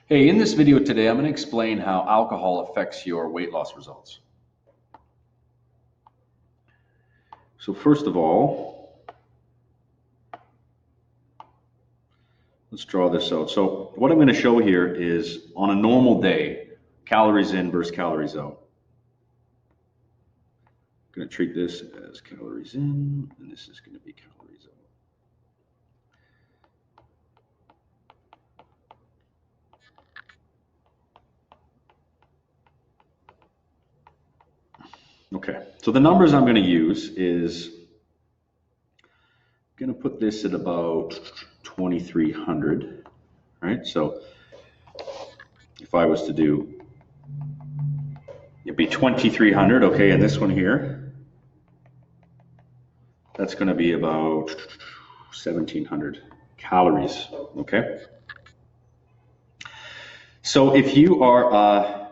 Hey, in this video today, I'm going to explain how alcohol affects your weight loss results. So first of all, let's draw this out. So what I'm going to show here is on a normal day, calories in versus calories out. I'm going to treat this as calories in, and this is going to be calories out. Okay, so the numbers I'm going to use is I'm going to put this at about 2,300, right? So if I was to do, it'd be 2,300, okay, and this one here, that's going to be about 1,700 calories, okay? So if you are a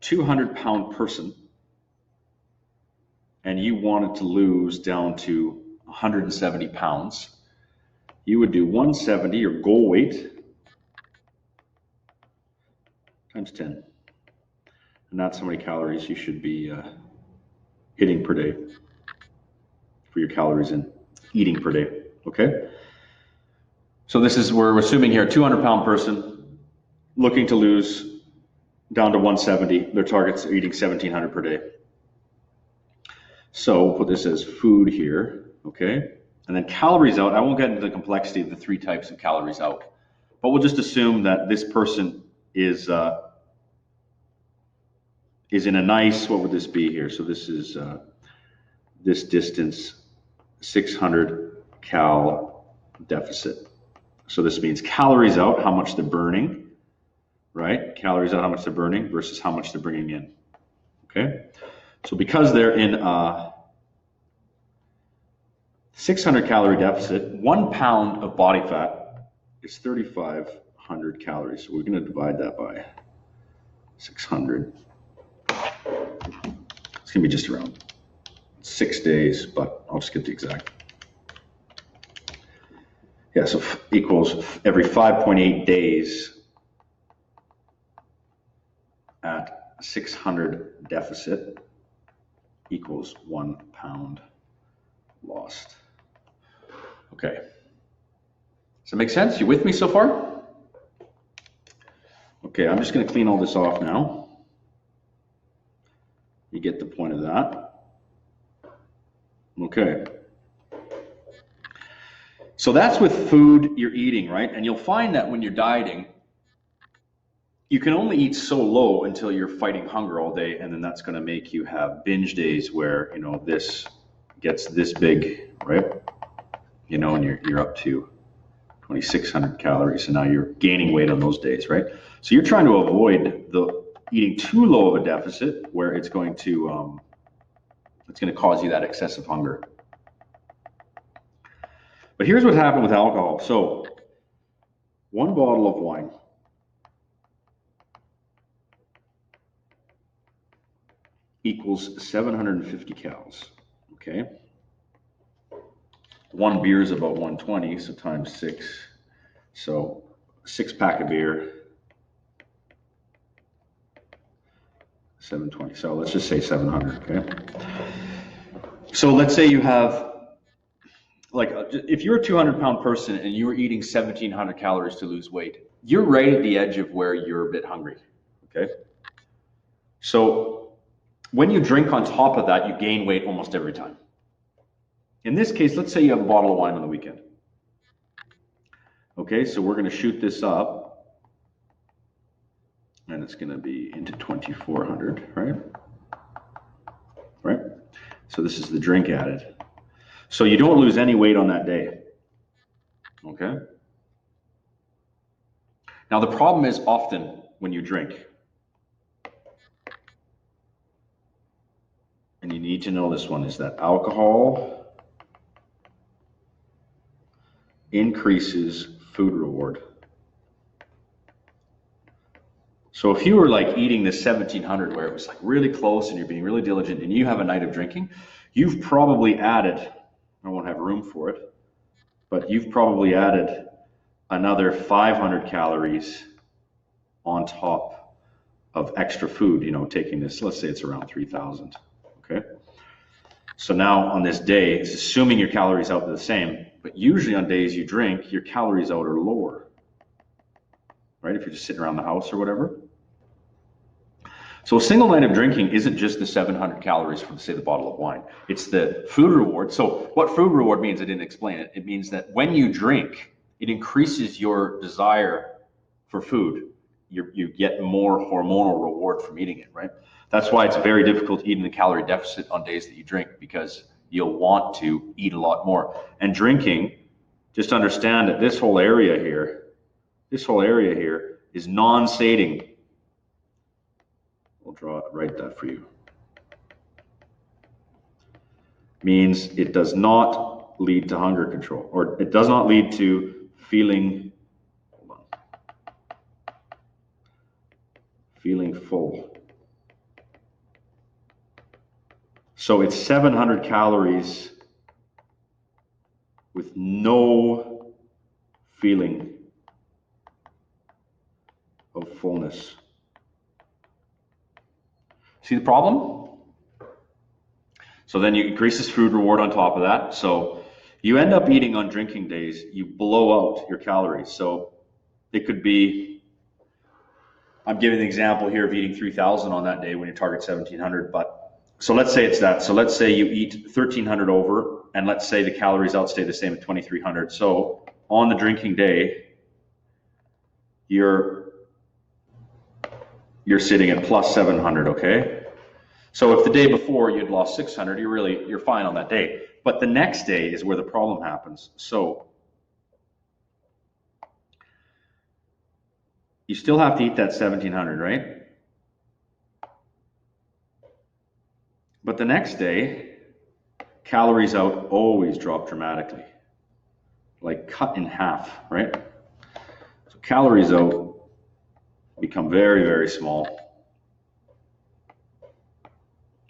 200-pound person and you wanted to lose down to 170 pounds, you would do 170, your goal weight, times 10. And that's how many calories you should be hitting per day for your calories in, eating per day, okay? So this is, we're assuming here, a 200-pound person looking to lose down to 170. Their targets are eating 1,700 per day. So we'll put this as food here, okay? And then calories out, I won't get into the complexity of the three types of calories out, but we'll just assume that this person is in a nice, what would this be here? So this is this distance, 600 cal deficit. So this means calories out, how much they're burning, right? Calories out, how much they're burning versus how much they're bringing in, okay? So because they're in a 600 calorie deficit, 1 pound of body fat is 3,500 calories. So we're going to divide that by 600. It's going to be just around 6 days, but I'll just get the exact. Yeah, so equals every 5.8 days at 600 deficit equals 1 pound lost. Okay. Does that make sense? You with me so far? Okay, I'm just going to clean all this off now. You get the point of that. Okay. So that's with food you're eating, right? And you'll find that when you're dieting, you can only eat so low until you're fighting hunger all day, and then that's going to make you have binge days where, you know, this gets this big, right? You know, and you're up to 2,600 calories, and now you're gaining weight on those days, right? So you're trying to avoid the eating too low of a deficit where it's going to cause you that excessive hunger. But here's what happened with alcohol. So 1 bottle of wine equals 750 calories, okay? 1 beer is about 120, so times 6. So 6-pack of beer, 720. So let's just say 700, okay? So let's say you have, like, if you're a 200-pound person and you're eating 1,700 calories to lose weight, you're right at the edge of where you're a bit hungry, okay? So when you drink on top of that, you gain weight almost every time. In this case, let's say you have a bottle of wine on the weekend. Okay, so we're going to shoot this up, and it's going to be into 2,400, right? Right? So this is the drink added. So you don't lose any weight on that day. Okay? Now the problem is often when you drink, and you need to know this one, is that alcohol increases food reward. So if you were like eating this 1,700 where it was like really close and you're being really diligent and you have a night of drinking, you've probably added, I won't have room for it, but you've probably added another 500 calories on top of extra food, taking this, let's say it's around 3,000, okay? So now on this day, it's assuming your calories out are the same, but usually on days you drink, your calories out are lower, right? If you're just sitting around the house or whatever. So a single night of drinking isn't just the 700 calories from, say, the bottle of wine. It's the food reward. So what food reward means, I didn't explain it. It means that when you drink, it increases your desire for food. You get more hormonal reward from eating it, right? That's why it's very difficult to eat in a calorie deficit on days that you drink, because you'll want to eat a lot more. And drinking, just understand that this whole area here is non-sating. We'll write that for you. Means it does not lead to hunger control, or it does not lead to feeling full. So it's 700 calories with no feeling of fullness. See the problem? So then you increase this food reward on top of that. So you end up eating on drinking days, you blow out your calories. So it could be, I'm giving an example here of eating 3,000 on that day when you target 1,700, but so let's say it's that. So let's say you eat 1,300 over, and let's say the calories out stay the same at 2,300. So on the drinking day, you're sitting at plus 700, okay? So if the day before you'd lost 600, you're fine on that day. But the next day is where the problem happens. So you still have to eat that 1,700, right? But the next day, calories out always drop dramatically, like cut in half, right? So calories out become very, very small.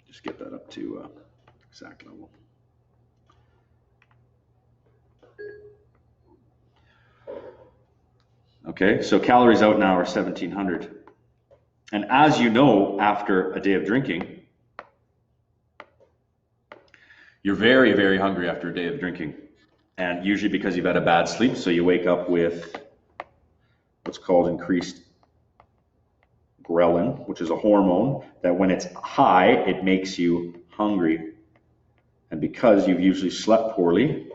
Just get that up to exact level. Okay, so calories out now are 1,700. And as you know, after a day of drinking, you're very, very hungry after a day of drinking. And usually because you've had a bad sleep, so you wake up with what's called increased ghrelin, which is a hormone that when it's high, it makes you hungry. And because you've usually slept poorly,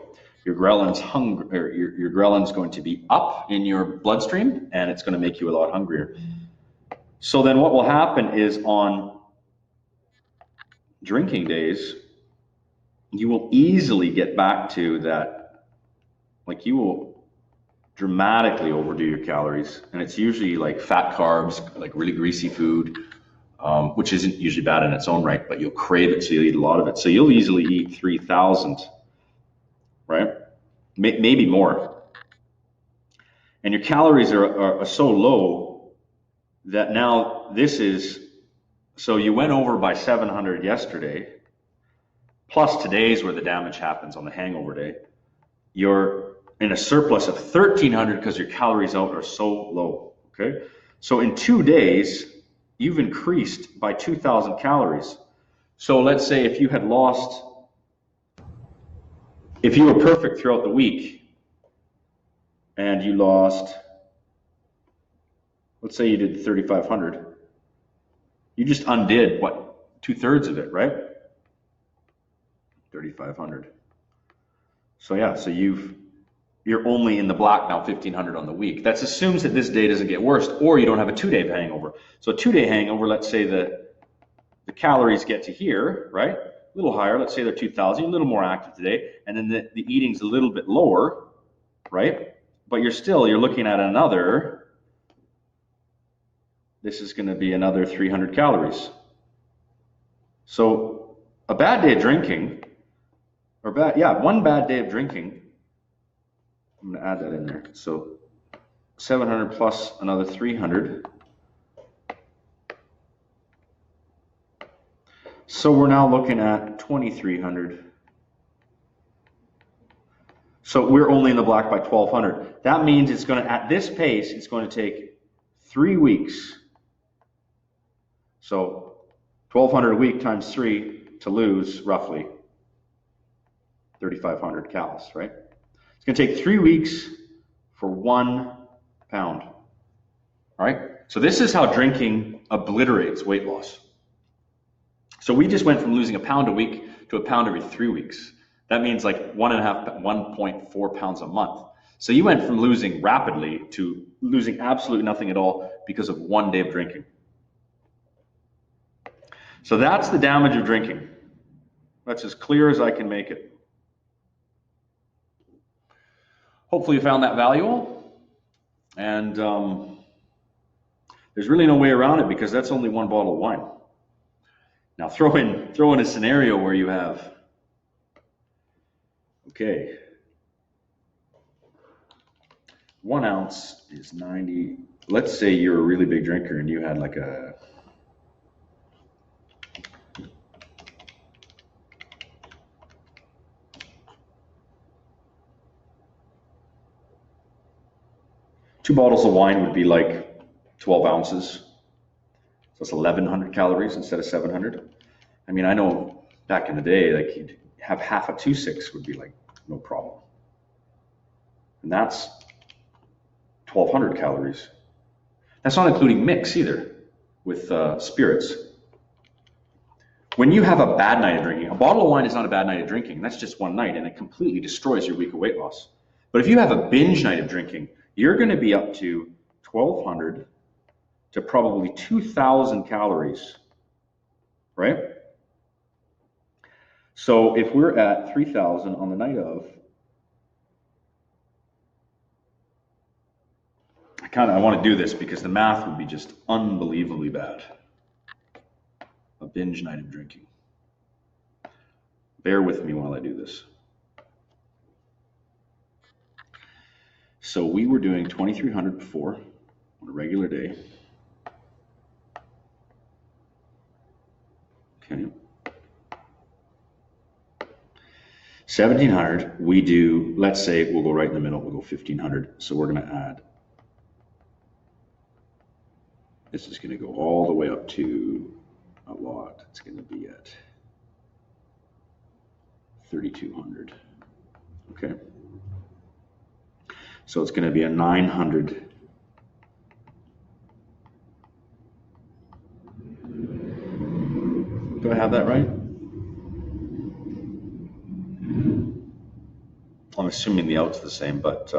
your ghrelin's your ghrelin's going to be up in your bloodstream, and it's going to make you a lot hungrier. So then what will happen is on drinking days, you will easily get back to that, like you will dramatically overdo your calories, and it's usually like fat carbs, like really greasy food, which isn't usually bad in its own right, but you'll crave it, so you'll eat a lot of it. So you'll easily eat 3,000, right? Maybe more. And your calories are so low that now this is, so you went over by 700 yesterday, plus today's where the damage happens on the hangover day. You're in a surplus of 1,300 because your calories out are so low, okay? So in 2 days, you've increased by 2,000 calories. So let's say if you had lost, if you were perfect throughout the week and you lost, let's say you did 3,500, you just undid what, 2/3 of it, right? 3,500. So yeah, so you're only in the black now 1,500 on the week. That assumes that this day doesn't get worse, or you don't have a 2-day hangover. So a 2-day hangover, let's say the calories get to here, right? A little higher, let's say they're 2,000, a little more active today, and then the eating's a little bit lower, right? But you're looking at another, this is gonna be another 300 calories. So a bad day of drinking, one bad day of drinking, I'm going to add that in there. So 700 plus another 300. So we're now looking at 2,300. So we're only in the black by 1,200. That means it's going to, at this pace, it's going to take 3 weeks. So 1,200 a week times 3 to lose roughly 3,500 calories, right? It's going to take 3 weeks for 1 pound. All right? So this is how drinking obliterates weight loss. So we just went from losing a pound a week to a pound every 3 weeks. That means like 1.4 pounds a month. So you went from losing rapidly to losing absolutely nothing at all because of 1 day of drinking. So that's the damage of drinking. That's as clear as I can make it. Hopefully you found that valuable. And there's really no way around it because that's only 1 bottle of wine. Now throw in a scenario where you have, okay, 1 ounce is 90. Let's say you're a really big drinker and you had like a 2 bottles of wine would be like 12 ounces. So it's 1,100 calories instead of 700. I mean, I know back in the day, like you'd have half a 2.6 would be like no problem. And that's 1,200 calories. That's not including mix either with spirits. When you have a bad night of drinking, a bottle of wine is not a bad night of drinking. That's just 1 night and it completely destroys your week of weight loss. But if you have a binge night of drinking, you're going to be up to 1,200 to probably 2,000 calories, right? So if we're at 3,000 on the night of, I want to do this because the math would be just unbelievably bad. A binge night of drinking. Bear with me while I do this. So we were doing 2,300 before on a regular day. Okay. 1,700, we do, let's say we'll go right in the middle, we'll go 1,500. So we're going to add, this is going to go all the way up to a lot. It's going to be at 3,200. Okay. So it's going to be a 900. Do I have that right? I'm assuming the out's the same, but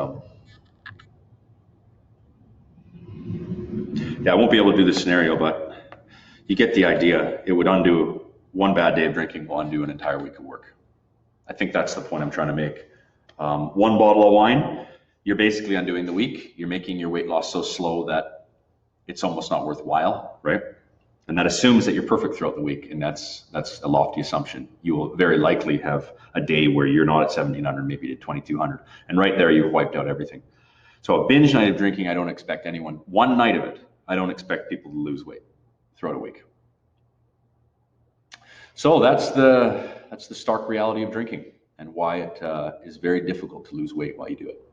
yeah, I won't be able to do this scenario, but you get the idea. It would undo 1 bad day of drinking, will undo an entire week of work. I think that's the point I'm trying to make. 1 bottle of wine, you're basically undoing the week. You're making your weight loss so slow that it's almost not worthwhile, right? And that assumes that you're perfect throughout the week, and that's a lofty assumption. You will very likely have a day where you're not at 1,700, maybe at 2,200, and right there you've wiped out everything. So a binge night of drinking, I don't expect anyone, 1 night of it, I don't expect people to lose weight throughout a week. So that's the stark reality of drinking and why it is very difficult to lose weight while you do it.